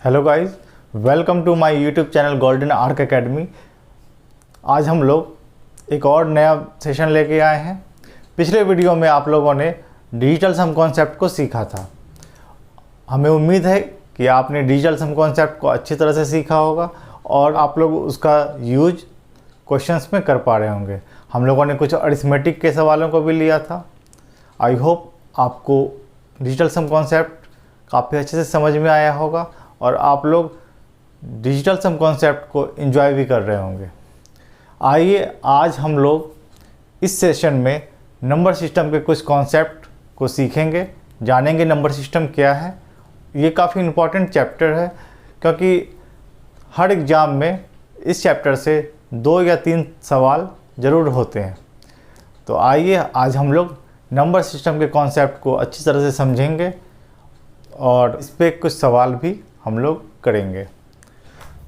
Hello guys, welcome to my YouTube channel Golden Arc Academy. आज हम लोग एक और नया सेशन लेके आए हैं। पिछले वीडियो में आप लोगों ने डिजिटल सम कॉन्सेप्ट को सीखा था। हमें उम्मीद है कि आपने डिजिटल सम कॉन्सेप्ट को अच्छी तरह से सीखा होगा और आप लोग उसका यूज क्वेश्चंस में कर पा रहे होंगे। हम लोगों ने कुछ अरिथमेटिक के सवालों को भी लिया था। आई होप आपको डिजिटल सम कॉन्सेप्ट काफ़ी अच्छे से समझ में आया होगा और आप लोग डिजिटल सम कॉन्सेप्ट को एंजॉय भी कर रहे होंगे। आइए आज हम लोग इस सेशन में नंबर सिस्टम के कुछ कॉन्सेप्ट को सीखेंगे, जानेंगे नंबर सिस्टम क्या है। ये काफ़ी इम्पोर्टेंट चैप्टर है क्योंकि हर एग्ज़ाम में इस चैप्टर से 2 या 3 सवाल ज़रूर होते हैं। तो आइए आज हम लोग नंबर सिस्टम के कॉन्सेप्ट को अच्छी तरह से समझेंगे और इस पर कुछ सवाल भी हम लोग करेंगे।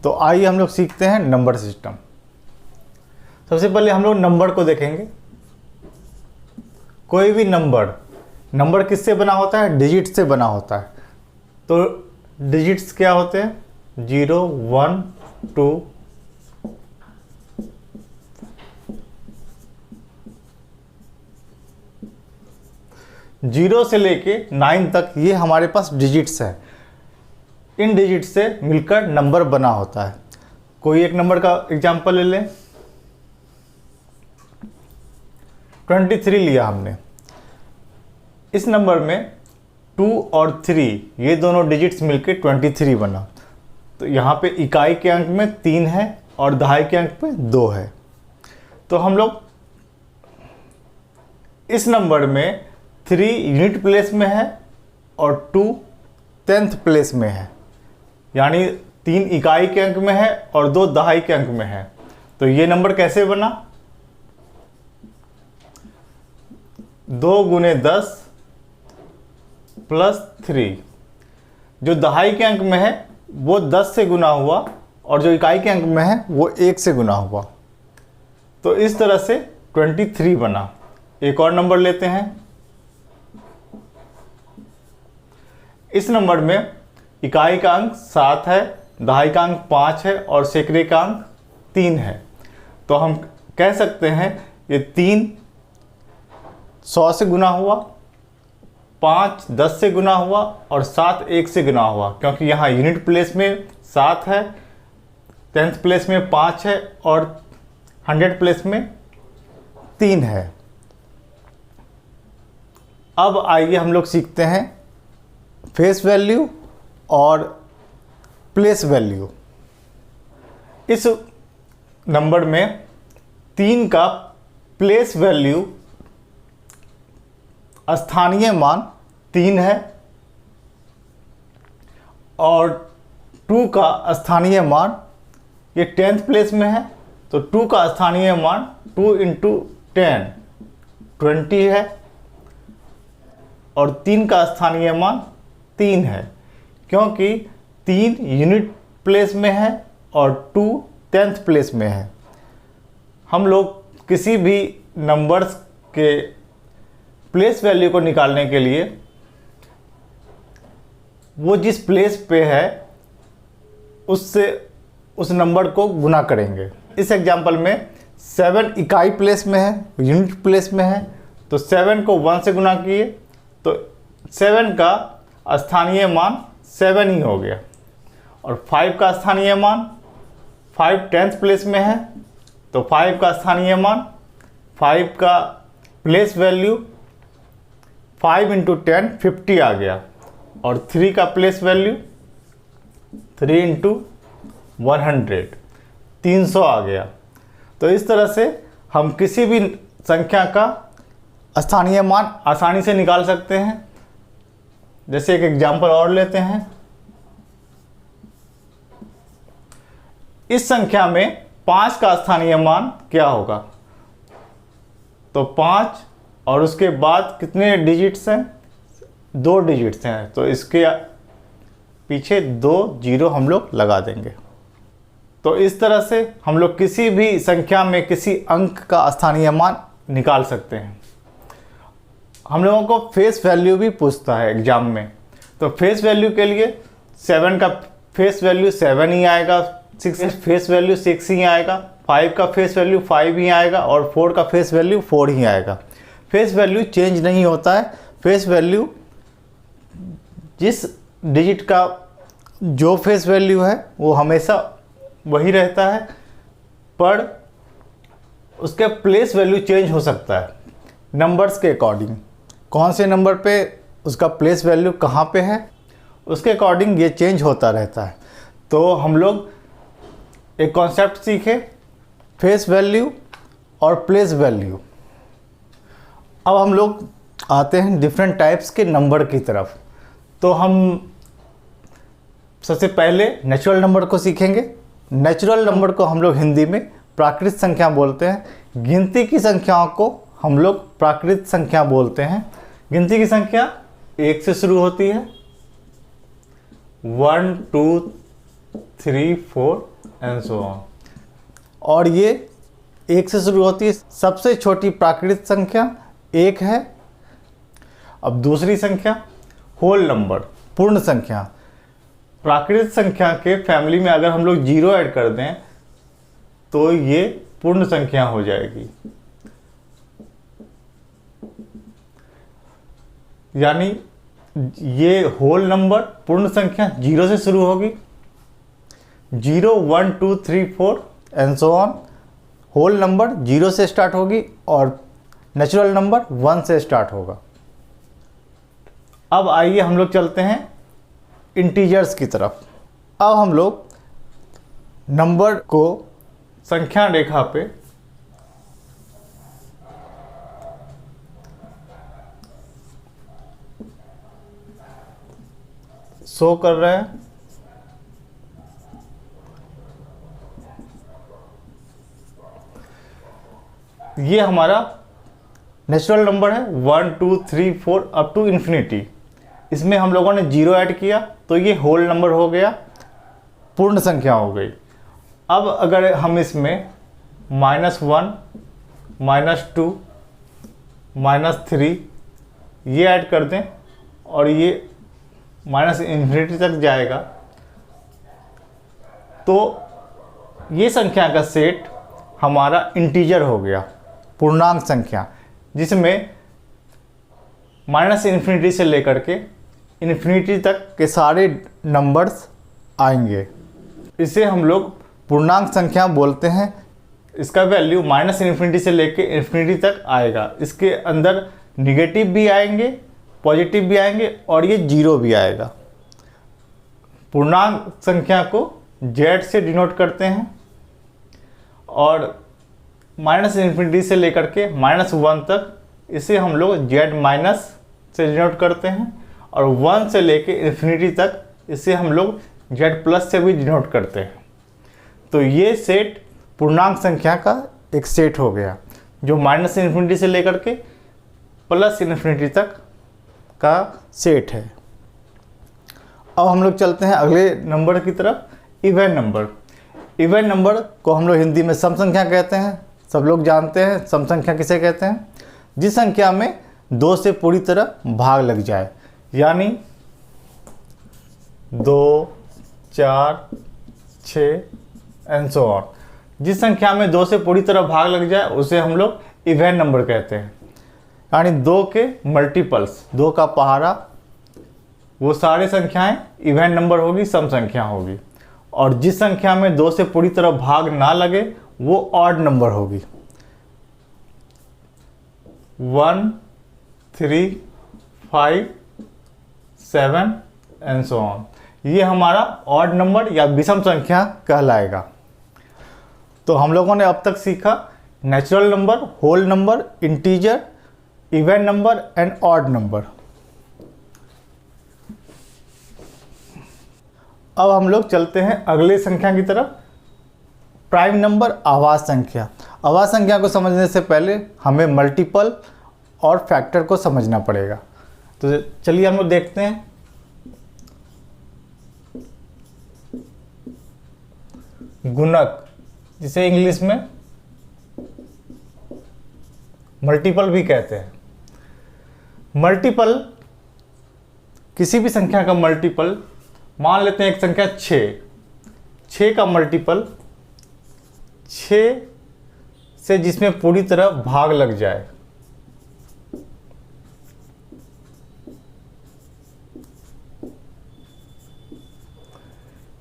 तो आइए हम लोग सीखते हैं नंबर सिस्टम। सबसे पहले हम लोग नंबर को देखेंगे। कोई भी नंबर किससे बना होता है? डिजिट से बना होता है। तो डिजिट्स क्या होते हैं? 0, 1, 2, 0 से लेके 9 तक ये हमारे पास डिजिट्स है। इन डिजिट से मिलकर नंबर बना होता है। कोई एक नंबर का एग्जांपल ले लें। 23 लिया हमने। इस नंबर में 2 और 3 ये दोनों डिजिट्स मिलकर 23 बना। तो यहाँ पे इकाई के अंक में 3 है और दहाई के अंक में 2 है। तो हम लोग इस नंबर में 3 यूनिट प्लेस में है और 2 10th प्लेस में है, यानी 3 इकाई के अंक में है और 2 दहाई के अंक में है। तो ये नंबर कैसे बना? 2 गुने 10 प्लस 3। जो दहाई के अंक में है वो 10 से गुना हुआ और जो इकाई के अंक में है वो 1 से गुना हुआ। तो इस तरह से 23 बना। एक और नंबर लेते हैं। इस नंबर में इकाई का अंक 7 है, दहाई का अंक 5 है और सैकड़े का अंक 3 है। तो हम कह सकते हैं ये 3 100 से गुना हुआ, 5 10 से गुना हुआ और 7 1 से गुना हुआ, क्योंकि यहाँ यूनिट प्लेस में 7 है, 10th प्लेस में 5 है और 100 प्लेस में 3 है। अब आइए हम लोग सीखते हैं फेस वैल्यू और प्लेस वैल्यू। इस नंबर में 3 का प्लेस वैल्यू स्थानीय मान 3 है और 2 का स्थानीय मान ये 10th प्लेस में है। तो 2 का स्थानीय मान 2 × 10 20 है और 3 का स्थानीय मान 3 है, क्योंकि 3 यूनिट प्लेस में है और 2 10th प्लेस में है। हम लोग किसी भी नंबर्स के प्लेस वैल्यू को निकालने के लिए वो जिस प्लेस पे है उससे उस नंबर को गुना करेंगे। इस एग्जांपल में 7 इकाई प्लेस में है, यूनिट प्लेस में है। तो 7 को 1 से गुना किए तो 7 का स्थानीय मान 7 ही हो गया और 5 का स्थानीय मान 5 10th प्लेस में है। तो 5 का स्थानीय मान 5 का प्लेस वैल्यू 5 × 10 50 आ गया और 3 का प्लेस वैल्यू 3 × 100 300 आ गया। तो इस तरह से हम किसी भी संख्या का स्थानीय मान आसानी से निकाल सकते हैं। जैसे एक एग्जांपल और लेते हैं। इस संख्या में 5 का स्थानीय मान क्या होगा? तो 5 और उसके बाद कितने डिजिट्स हैं? 2 डिजिट्स हैं। तो इसके पीछे 2 0 हम लोग लगा देंगे। तो इस तरह से हम लोग किसी भी संख्या में किसी अंक का स्थानीय मान निकाल सकते हैं। हम लोगों को फेस वैल्यू भी पूछता है एग्जाम में। तो फेस वैल्यू के लिए 7 का फेस वैल्यू 7 ही आएगा, 6 फेस वैल्यू 6 ही आएगा, 5 का फेस वैल्यू 5 ही आएगा और 4 का फेस वैल्यू 4 ही आएगा। फेस वैल्यू चेंज नहीं होता है। फेस वैल्यू जिस डिजिट का जो फेस वैल्यू है वो हमेशा वही रहता है, पर उसके प्लेस वैल्यू चेंज हो सकता है नंबर्स के अकॉर्डिंग। कौन से नंबर पे उसका प्लेस वैल्यू कहाँ पे है उसके अकॉर्डिंग ये चेंज होता रहता है। तो हम लोग एक कॉन्सेप्ट सीखे, फेस वैल्यू और प्लेस वैल्यू। अब हम लोग आते हैं डिफरेंट टाइप्स के नंबर की तरफ। तो हम सबसे पहले नेचुरल नंबर को सीखेंगे। नेचुरल नंबर को हम लोग हिंदी में प्राकृत संख्या बोलते हैं। गिनती की संख्याओं को हम लोग प्राकृत संख्या बोलते हैं। गिनती की संख्या 1 से शुरू होती है, 1 2 3 4 एंड सो ऑन। और ये 1 से शुरू होती है। सबसे छोटी प्राकृत संख्या 1 है। अब दूसरी संख्या होल नंबर, पूर्ण संख्या। प्राकृत संख्या के फैमिली में अगर हम लोग 0 ऐड कर दें तो ये पूर्ण संख्या हो जाएगी। यानी ये होल नंबर पूर्ण संख्या 0 से शुरू होगी, 0 1 2 3 4 and so on. Whole number 0 से स्टार्ट होगी और नेचुरल नंबर 1 से स्टार्ट होगा। अब आइए हम लोग चलते हैं इंटीजर्स की तरफ। अब हम लोग नंबर को संख्या रेखा पे शो कर रहे हैं। ये हमारा नेचुरल नंबर है 1 2 3 4 अप टू इन्फिनिटी। इसमें हम लोगों ने 0 ऐड किया तो ये होल नंबर हो गया, पूर्ण संख्या हो गई। अब अगर हम इसमें -1 -2 -3 ये ऐड कर दें और ये -इन्फिनिटी तक जाएगा तो ये संख्या का सेट हमारा इंटीजर हो गया, पूर्णांक संख्या, जिसमें -इन्फिनिटी से लेकर के इन्फिनिटी तक के सारे नंबर्स आएंगे। इसे हम लोग पूर्णांक संख्या बोलते हैं। इसका वैल्यू -इन्फिनिटी से लेकर इन्फिनिटी तक आएगा। इसके अंदर निगेटिव भी आएंगे, पॉजिटिव भी आएंगे और ये 0 भी आएगा। पूर्णांक संख्या को Z से डिनोट करते हैं और -इन्फिनिटी से लेकर के -1 तक इसे हम लोग Z- से डिनोट करते हैं और 1 से लेकर इन्फिनिटी तक इसे हम लोग Z+ से भी डिनोट करते हैं। तो ये सेट पूर्णांक संख्या का एक सेट हो गया जो -इन्फिनिटी से लेकर के +इन्फिनिटी तक का सेट है। अब हम लोग चलते हैं अगले नंबर की तरफ, इवन नंबर। इवन नंबर को हम लोग हिंदी में सम संख्या कहते हैं। सब लोग जानते हैं सम संख्या किसे कहते हैं, जिस संख्या में 2 से पूरी तरह भाग लग जाए, यानी 2 4 6 एंड सो ऑन। जिस संख्या में 2 से पूरी तरह भाग लग जाए उसे हम लोग इवन नंबर कहते हैं। यानी 2 के मल्टीपल्स, 2 का पहाड़ा, वो सारी संख्याएं इवन नंबर होगी, सम संख्या होगी। और जिस संख्या में 2 से पूरी तरह भाग ना लगे वो ऑड नंबर होगी। 1 3 5 7 एंड सो ऑन। ये हमारा ऑड नंबर या विषम संख्या कहलाएगा। तो हम लोगों ने अब तक सीखा natural number, whole number, integer, even number and odd number. अब हम लोग चलते हैं अगले संख्या की तरफ, प्राइम नंबर, आवाज संख्या। आवाज संख्या को समझने से पहले हमें मल्टीपल और फैक्टर को समझना पड़ेगा। तो चलिए हम लोग देखते हैं। गुणक, जिसे इंग्लिश में मल्टीपल भी कहते हैं। मल्टीपल, किसी भी संख्या का मल्टीपल मान लेते हैं एक संख्या 6 का मल्टीपल 6 से जिसमें पूरी तरह भाग लग जाए,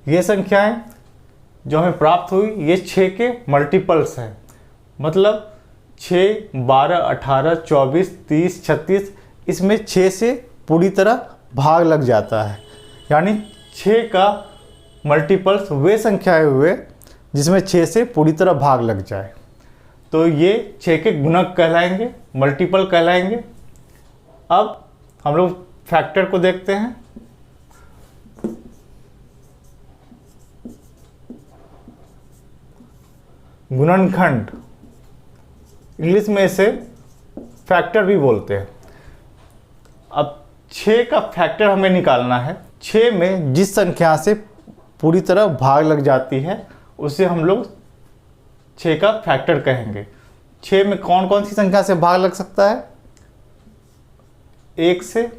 ये संख्याएं जो हमें प्राप्त हुई ये 6 के मल्टीपल्स हैं। मतलब 6, 12, 18, 24, 30, 36, इसमें 6 से पूरी तरह भाग लग जाता है। यानी 6 का मल्टीपल्स वे संख्याएं हुए जिसमें 6 से पूरी तरह भाग लग जाए, तो ये 6 के गुणक कहलाएंगे, मल्टीपल कहलाएंगे। अब हम लोग फैक्टर को देखते हैं। गुणनखंड, इंग्लिश में इसे फैक्टर भी बोलते हैं। अब 6 का फैक्टर हमें निकालना है। 6 में जिस संख्या से पूरी तरह भाग लग जाती है उसे हम लोग 6 का फैक्टर कहेंगे। 6 में कौन कौन सी संख्या से भाग लग सकता है? 1 से,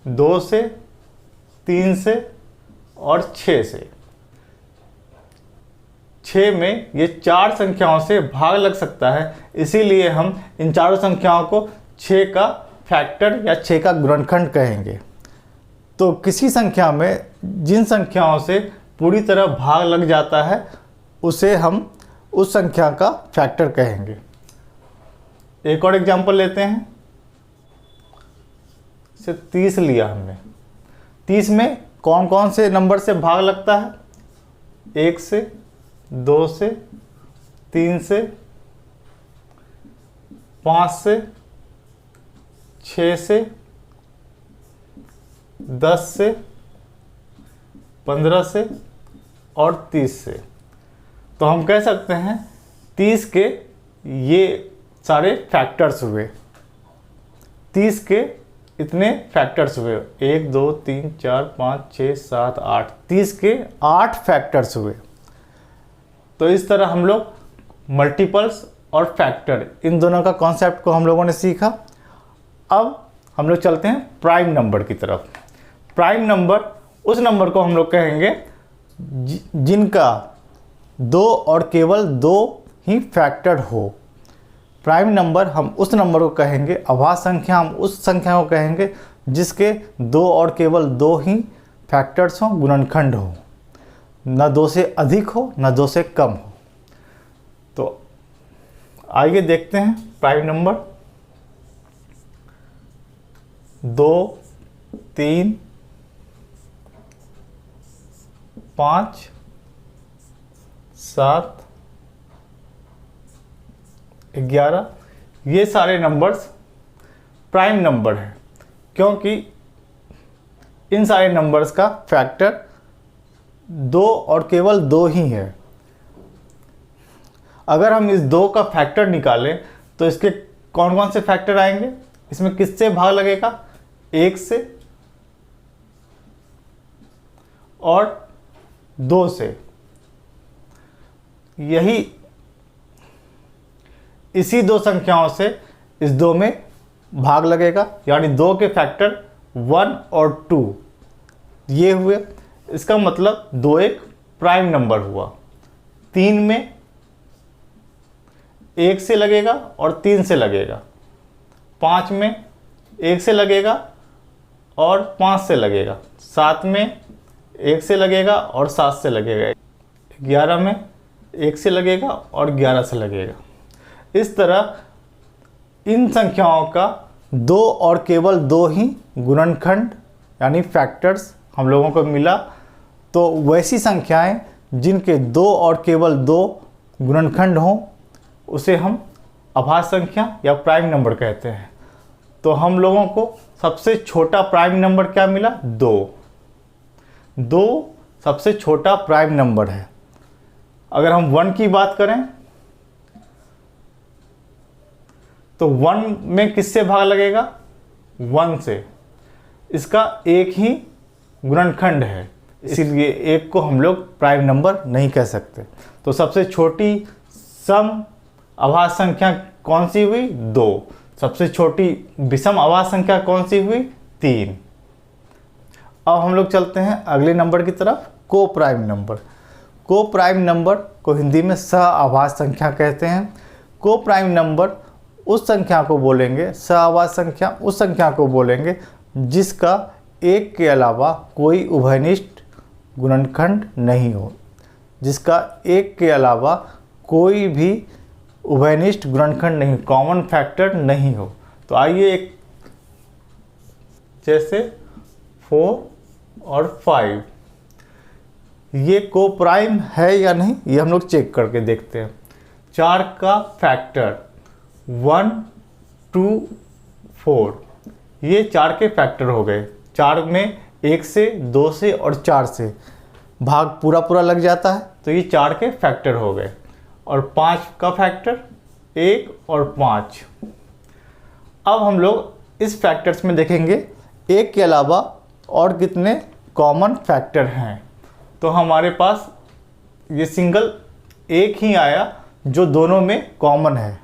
2 से, 3 से और 6 से। 6 में ये 4 संख्याओं से भाग लग सकता है, इसीलिए हम इन चारों संख्याओं को 6 का फैक्टर या 6 का गुणनखंड कहेंगे। तो किसी संख्या में जिन संख्याओं से पूरी तरह भाग लग जाता है उसे हम उस संख्या का फैक्टर कहेंगे। एक और एग्जांपल लेते हैं। से 30 लिया हमने। 30 में कौन कौन से नंबर से भाग लगता है? 1 से, 2 से, 3 से, 5 से, 6 से, 10 से, 15 से और 30 से। तो हम कह सकते हैं 30 के ये सारे फैक्टर्स हुए। 30 के इतने फैक्टर्स हुए, 1, 2, 3, 4, 5, 6, 7, 8। 30 के 8 फैक्टर्स हुए। तो इस तरह हम लोग मल्टीपल्स और फैक्टर, इन दोनों का कॉन्सेप्ट को हम लोगों ने सीखा। अब हम लोग चलते हैं प्राइम नंबर की तरफ। प्राइम नंबर उस नंबर को हम लोग कहेंगे जिनका 2 और केवल 2 ही फैक्टर हो। प्राइम नंबर हम उस नंबर को कहेंगे, अभाज्य संख्या हम उस संख्या को कहेंगे जिसके 2 और केवल 2 ही फैक्टर्स हों, गुणनखंड हो, न 2 से अधिक हो न 2 से कम हो। तो आइए देखते हैं प्राइम नंबर। 2, 3, 5, 7, 11, ये सारे नंबर्स प्राइम नंबर हैं, क्योंकि इन सारे नंबर्स का फैक्टर 2 और केवल 2 ही है। अगर हम इस 2 का फैक्टर निकालें तो इसके कौन कौन से फैक्टर आएंगे? इसमें किससे भाग लगेगा? 1 से और 2 से। यही इसी 2 संख्याओं से इस 2 में भाग लगेगा, यानी 2 के फैक्टर 1 और 2 ये हुए। इसका मतलब 2 एक प्राइम नंबर हुआ। 3 में 1 से लगेगा और 3 से लगेगा। 5 में 1 से लगेगा और 5 से लगेगा। 7 में 1 से लगेगा और 7 से लगेगा। 11 में 1 से लगेगा और 11 से लगेगा। इस तरह इन संख्याओं का 2 और केवल 2 ही गुणनखंड यानी फैक्टर्स हम लोगों को मिला। तो वैसी संख्याएं जिनके 2 और केवल 2 गुणनखंड हों उसे हम अभाज्य संख्या या प्राइम नंबर कहते हैं। तो हम लोगों को सबसे छोटा प्राइम नंबर क्या मिला? 2। 2 सबसे छोटा प्राइम नंबर है। अगर हम 1 की बात करें तो 1 में किससे भाग लगेगा? 1 से। इसका एक ही गुणनखंड है, इसलिए एक को हम लोग प्राइम नंबर नहीं कह सकते। तो सबसे छोटी सम अभाज्य संख्या कौन सी हुई? 2। सबसे छोटी विषम अभाज्य संख्या कौन सी हुई? 3। अब हम लोग चलते हैं अगले नंबर की तरफ, को प्राइम नंबर। को प्राइम नंबर को हिंदी में सहआभाज्य संख्या कहते हैं। को प्राइम नंबर उस संख्या को बोलेंगे, सहआभाज्य संख्या उस संख्या को बोलेंगे जिसका एक के अलावा कोई उभयनिष्ठ गुणनखंड नहीं हो, जिसका एक के अलावा कोई भी उभयनिष्ठ गुणनखंड नहीं, कॉमन फैक्टर नहीं हो। तो आइए एक जैसे 4 और 5, ये को प्राइम है या नहीं ये हम लोग चेक करके देखते हैं। 4 का फैक्टर 1 2 4, ये 4 के फैक्टर हो गए। 4 में 1 से 2 से और 4 से भाग पूरा पूरा लग जाता है, तो ये 4 के फैक्टर हो गए। और 5 का फैक्टर 1 और 5। अब हम लोग इस फैक्टर्स में देखेंगे एक के अलावा और कितने कॉमन फैक्टर हैं। तो हमारे पास ये सिंगल एक ही आया जो दोनों में कॉमन है।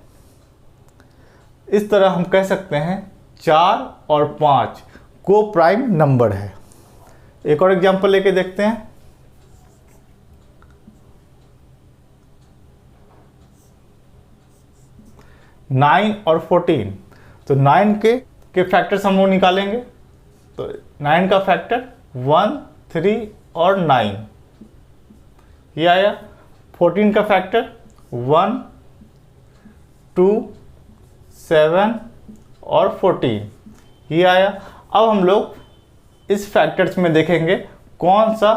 इस तरह हम कह सकते हैं 4 और 5 को प्राइम नंबर है। एक और एग्जांपल लेके देखते हैं। नाइन और 14, तो 9 के फैक्टर्स हम लोग निकालेंगे। तो 9 का फैक्टर 1 3 और 9 ये आया। 14 का फैक्टर 1 2 7 और 14 ये आया। अब हम लोग इस फैक्टर्स में देखेंगे कौन सा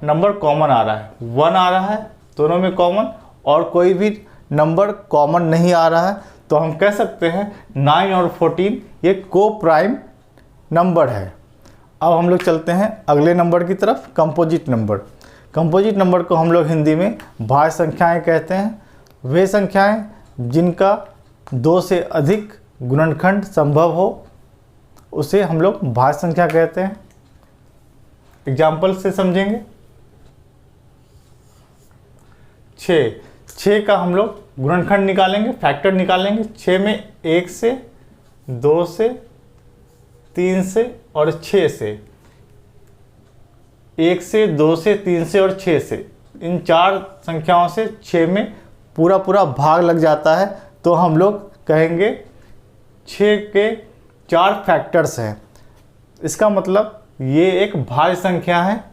नंबर कॉमन आ रहा है। 1 आ रहा है दोनों में कॉमन, और कोई भी नंबर कॉमन नहीं आ रहा है। तो हम कह सकते हैं 9 और 14 ये को प्राइम नंबर है। अब हम लोग चलते हैं अगले नंबर की तरफ, कंपोजिट नंबर। कंपोजिट नंबर को हम लोग हिंदी में भाज्य संख्याएं कहते हैं। वे संख्याएं जिनका 2 से अधिक गुणनखंड संभव हो उसे हम लोग भाज्य संख्या कहते हैं। एग्जाम्पल से समझेंगे। 6 का हम लोग गुणनखंड निकालेंगे, फैक्टर निकालेंगे। 6 में 1 से 2 से 3 से और 6 से, 1 से 2 से 3 से और 6 से, इन 4 संख्याओं से 6 में पूरा पूरा भाग लग जाता है। तो हम लोग कहेंगे 6 के 4 फैक्टर्स हैं। इसका मतलब ये एक भाज्य संख्या है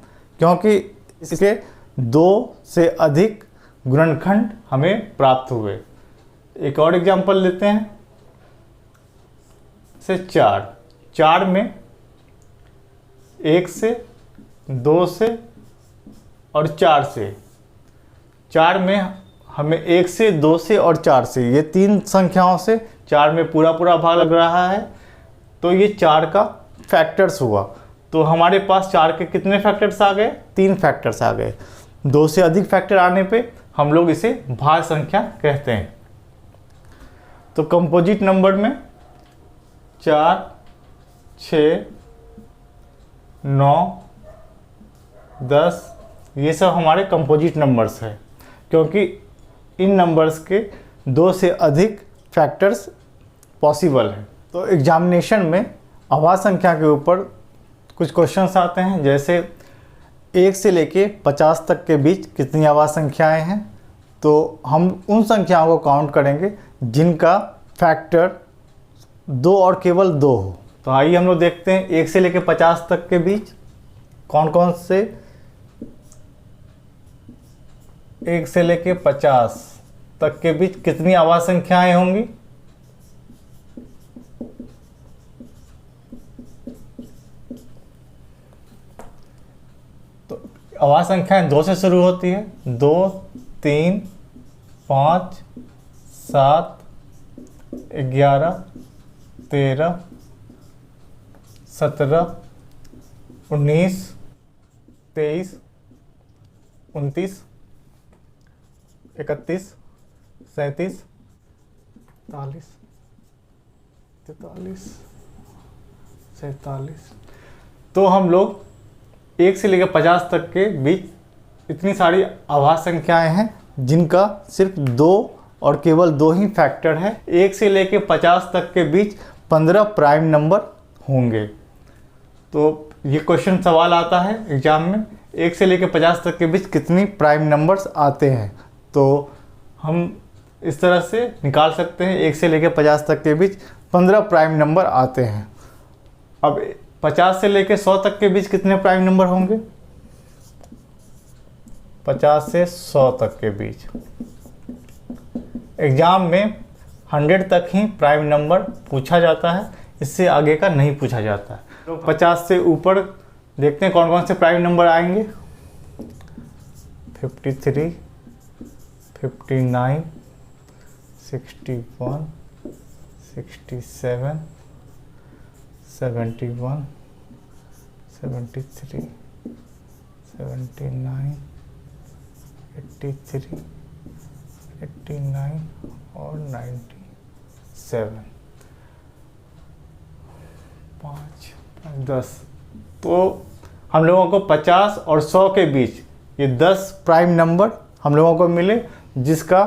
क्योंकि इसके 2 से अधिक गुणनखंड हमें प्राप्त हुए। एक और एग्जांपल लेते हैं। से 4 में 1 से 2 से और 4 से, 4 में हमें 1 से 2 से और 4 से, ये 3 संख्याओं से 4 में पूरा पूरा भाग लग रहा है। तो ये 4 का फैक्टर्स हुआ। तो हमारे पास 4 के कितने फैक्टर्स आ गए? 3 फैक्टर्स आ गए। 2 से अधिक फैक्टर आने पे हम लोग इसे भाज्य संख्या कहते हैं। तो कंपोजिट नंबर में 4 6 9 10 ये सब हमारे कंपोजिट नंबर्स हैं क्योंकि इन नंबर्स के 2 से अधिक फैक्टर्स पॉसिबल हैं। तो एग्जामिनेशन में अभाज्य संख्या के ऊपर कुछ क्वेश्चंस आते हैं, जैसे 1 से लेके 50 तक के बीच कितनी अभाज्य संख्याएं हैं। तो हम उन संख्याओं को काउंट करेंगे जिनका फैक्टर 2 और केवल 2 हो। तो आइए हम लोग देखते हैं 1 से लेके 50 तक के बीच कौन कौन से 1 से लेके 50 तक के बीच कितनी अभाज्य संख्याएं होंगी। तो अभाज्य संख्याएं 2 से शुरू होती है। 2 3 5 7 11 13 17 19 23 29 31 37 43 43 47। तो हम लोग 1 से लेकर 50 तक के बीच इतनी सारी अभाज्य संख्याएं हैं जिनका सिर्फ 2 और केवल 2 ही फैक्टर है। 1 से लेकर 50 तक के बीच 15 प्राइम नंबर होंगे। तो ये क्वेश्चन सवाल आता है एग्जाम में, 1 से लेकर 50 तक के बीच कितनी प्राइम नंबर्स आते हैं। तो हम इस तरह से निकाल सकते हैं 1 से लेकर 50 तक के बीच 15 प्राइम नंबर आते हैं। अब 50 से लेकर 100 तक के बीच कितने प्राइम नंबर होंगे? 50 से 100 तक के बीच। एग्जाम में 100 तक ही प्राइम नंबर पूछा जाता है, इससे आगे का नहीं पूछा जाता है। तो 50 से ऊपर देखते हैं कौन कौन से प्राइम नंबर आएंगे। 53, 59, 61, 67, 71, 73, 79, 83, 89 और 97, 5, 10। तो हम लोगों को 50 और 100 के बीच ये 10 प्राइम नंबर हम लोगों को मिले, जिसका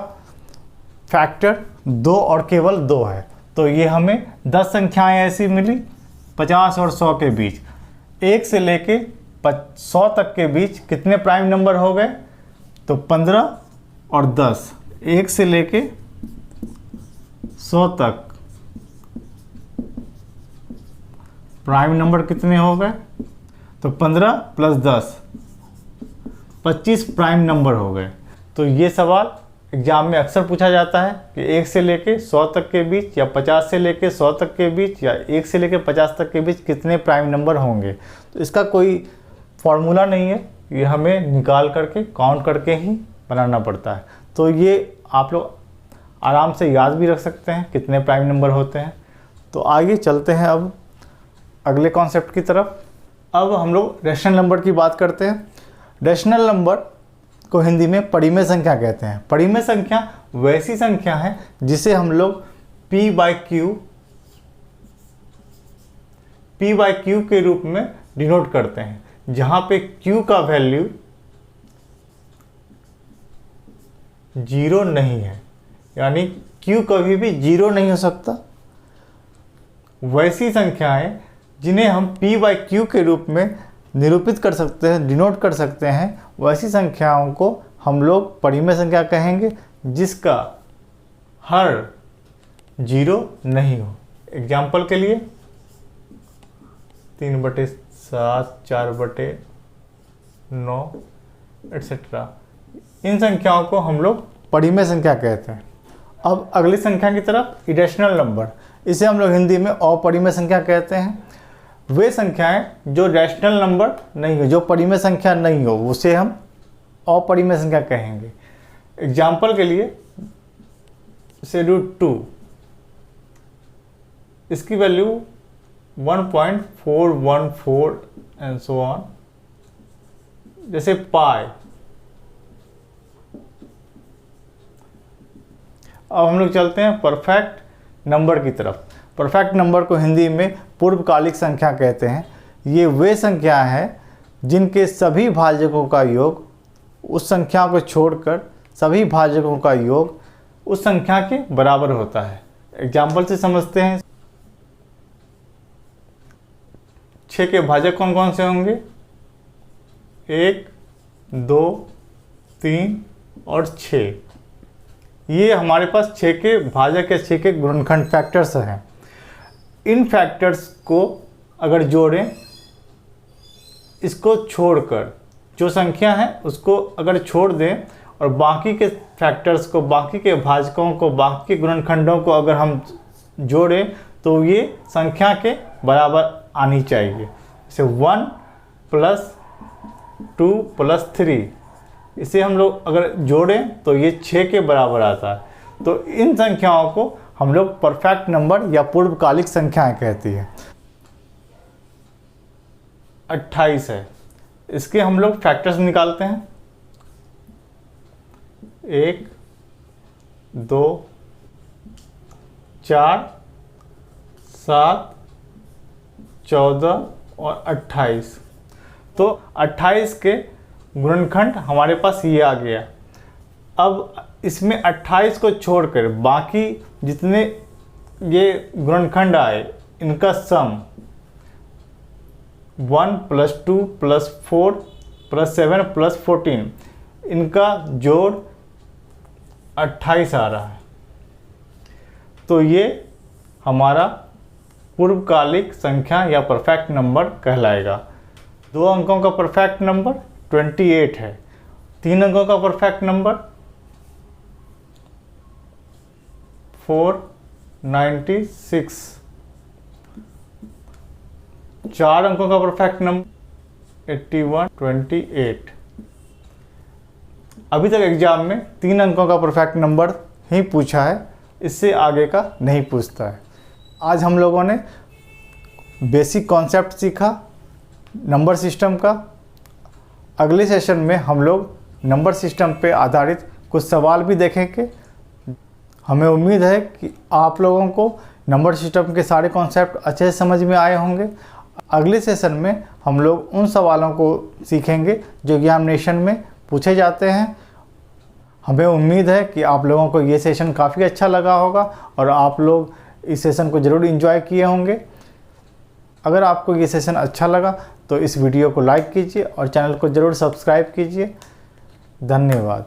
फैक्टर 2 और केवल 2 है। तो ये हमें 10 संख्याएं ऐसी मिली 50 और 100 के बीच। 1 से लेके 100 तक के बीच कितने प्राइम नंबर हो गए? तो 15 और 10। 1 से लेके 100 तक प्राइम नंबर कितने हो गए? तो 15 प्लस 10 25 प्राइम नंबर हो गए। तो ये सवाल एग्जाम में अक्सर पूछा जाता है कि 1 से लेके 100 तक के बीच या 50 से लेके 100 तक के बीच या 1 से लेके 50 तक के बीच कितने प्राइम नंबर होंगे। तो इसका कोई फॉर्मूला नहीं है, ये हमें निकाल करके काउंट करके ही बनाना पड़ता है। तो ये आप लोग आराम से याद भी रख सकते हैं कितने प्राइम नंबर होते हैं। तो आगे चलते हैं अब अगले कॉन्सेप्ट की तरफ। अब हम लोग रेशनल नंबर की बात करते हैं। रेशनल नंबर को हिंदी में परिमेय संख्या कहते हैं। परिमेय संख्या वैसी संख्या है जिसे हम लोग P बाई क्यू के रूप में डिनोट करते हैं, जहाँ पे Q का वैल्यू 0 नहीं है, यानी Q कभी भी 0 नहीं हो सकता। वैसी संख्याएं जिन्हें हम P बाई क्यू के रूप में निरूपित कर सकते हैं, डिनोट कर सकते हैं, वैसी संख्याओं को हम लोग परिमेय संख्या कहेंगे, जिसका हर 0 नहीं हो। एग्जाम्पल के लिए 3/7, 4/9 एट्सेट्रा, इन संख्याओं को हम लोग परिमेय संख्या कहते हैं। अब अगली संख्या की तरफ, इरेशनल नंबर, इसे हम लोग हिंदी में अपरिमेय संख्या कहते हैं। वे संख्याएं जो रैशनल नंबर नहीं हो, जो परिमेय संख्या नहीं हो, उसे हम अपरिमेय संख्या कहेंगे। एग्जाम्पल के लिए से √2, इसकी वैल्यू 1.414 एंड सो ऑन। जैसे पाई। अब हम लोग चलते हैं परफेक्ट नंबर की तरफ। परफेक्ट नंबर को हिंदी में पूर्वकालिक संख्या कहते हैं। ये वे संख्या हैं जिनके सभी भाजकों का योग, उस संख्या को छोड़कर सभी भाजकों का योग उस संख्या के बराबर होता है। एग्जाम्पल से समझते हैं। 6 के भाजक कौन कौन से होंगे? 1, 2, 3 और 6। ये हमारे पास 6 के भाजक या 6 के गुणनखंड फैक्टर्स हैं। इन फैक्टर्स को अगर जोड़ें, इसको छोड़कर जो संख्या है उसको अगर छोड़ दें और बाकी के फैक्टर्स को, बाकी के भाजकों को, बाकी के गुणनखंडों को अगर हम जोड़ें तो ये संख्या के बराबर आनी चाहिए। जैसे 1 + 2 + 3, इसे हम लोग अगर जोड़ें तो ये 6 के बराबर आता है। तो इन संख्याओं को हम लोग परफेक्ट नंबर या पूर्वकालिक संख्याएं कहती है। 28 है, इसके हम लोग फैक्टर्स निकालते हैं। 1, 2, 4, 7, 14 और 28। तो 28 के गुणनखंड हमारे पास ये आ गया। अब इसमें 28 को छोड़कर बाकी जितने ये गुणनखंड आए, इनका सम 1 + 2 + 4 + 7 + 14, इनका जोड़ 28 आ रहा है। तो ये हमारा पूर्वकालिक संख्या या परफेक्ट नंबर कहलाएगा। 2 अंकों का परफेक्ट नंबर 28 है। 3 अंकों का परफेक्ट नंबर 496। 4 अंकों का परफेक्ट नंबर 8128। अभी तक एग्जाम में 3 अंकों का परफेक्ट नंबर ही पूछा है, इससे आगे का नहीं पूछता है। आज हम लोगों ने बेसिक कॉन्सेप्ट सीखा नंबर सिस्टम का। अगले सेशन में हम लोग नंबर सिस्टम पे आधारित कुछ सवाल भी देखेंगे। हमें उम्मीद है कि आप लोगों को नंबर सिस्टम के सारे कॉन्सेप्ट अच्छे से समझ में आए होंगे। अगले सेशन में हम लोग उन सवालों को सीखेंगे जो एग्जामिनेशन में पूछे जाते हैं। हमें उम्मीद है कि आप लोगों को ये सेशन काफ़ी अच्छा लगा होगा और आप लोग इस सेशन को ज़रूर एंजॉय किए होंगे। अगर आपको ये सेशन अच्छा लगा तो इस वीडियो को लाइक कीजिए और चैनल को ज़रूर सब्सक्राइब कीजिए। धन्यवाद।